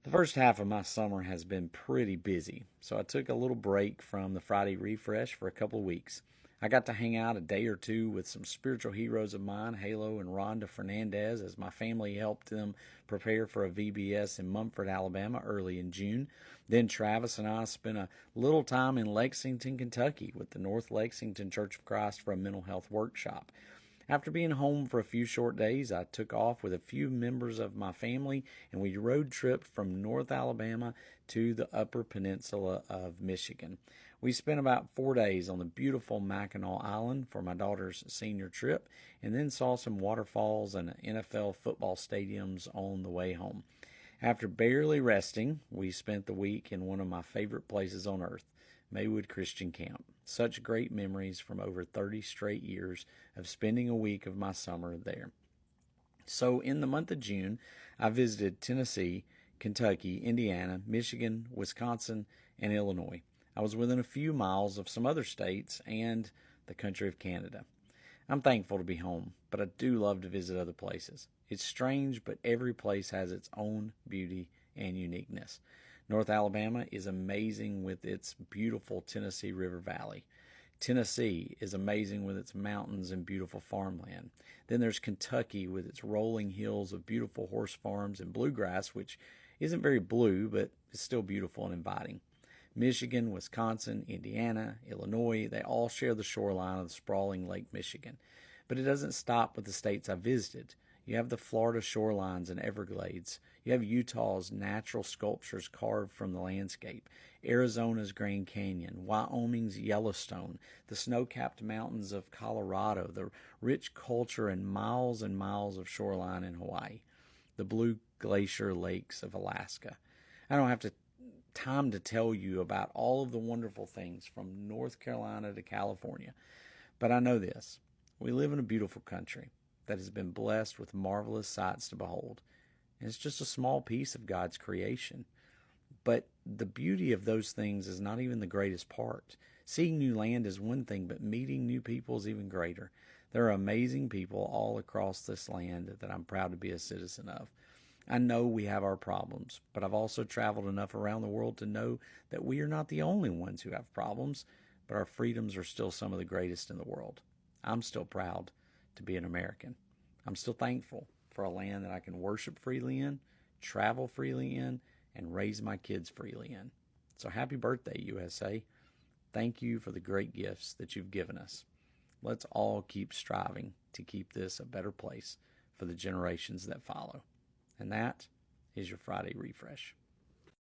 The first half of my summer has been pretty busy, so I took a little break from the Friday refresh for a couple of weeks. I got to hang out a day or two with some spiritual heroes of mine, Halo and Rhonda Fernandez, as my family helped them prepare for a VBS in Mumford, Alabama early in June. Then Travis and I spent a little time in Lexington, Kentucky with the North Lexington Church of Christ for a mental health workshop. After being home for a few short days, I took off with a few members of my family and we road tripped from North Alabama to the Upper Peninsula of Michigan. We spent about 4 days on the beautiful Mackinac Island for my daughter's senior trip and then saw some waterfalls and NFL football stadiums on the way home. After barely resting, we spent the week in one of my favorite places on earth, Maywood Christian Camp. Such great memories from over 30 straight years of spending a week of my summer there. So, in the month of June, I visited Tennessee, Kentucky, Indiana, Michigan, Wisconsin, and Illinois. I was within a few miles of some other states and the country of Canada. I'm thankful to be home, but I do love to visit other places. It's strange, but every place has its own beauty and uniqueness. North Alabama is amazing with its beautiful Tennessee River Valley. Tennessee is amazing with its mountains and beautiful farmland. Then there's Kentucky with its rolling hills of beautiful horse farms and bluegrass, which isn't very blue, but is still beautiful and inviting. Michigan, Wisconsin, Indiana, Illinois, they all share the shoreline of the sprawling Lake Michigan. But it doesn't stop with the states I visited. You have the Florida shorelines and Everglades. You have Utah's natural sculptures carved from the landscape, Arizona's Grand Canyon, Wyoming's Yellowstone, the snow-capped mountains of Colorado, the rich culture and miles of shoreline in Hawaii, the blue glacier lakes of Alaska. I don't have time to tell you about all of the wonderful things from North Carolina to California, but I know this. We live in a beautiful country that has been blessed with marvelous sights to behold. And it's just a small piece of God's creation. But the beauty of those things is not even the greatest part. Seeing new land is one thing, but meeting new people is even greater. There are amazing people all across this land that I'm proud to be a citizen of. I know we have our problems, but I've also traveled enough around the world to know that we are not the only ones who have problems, but our freedoms are still some of the greatest in the world. I'm still proud to be an American. I'm still thankful for a land that I can worship freely in, travel freely in, and raise my kids freely in. So happy birthday, USA. Thank you for the great gifts that you've given us. Let's all keep striving to keep this a better place for the generations that follow. And that is your Friday refresh.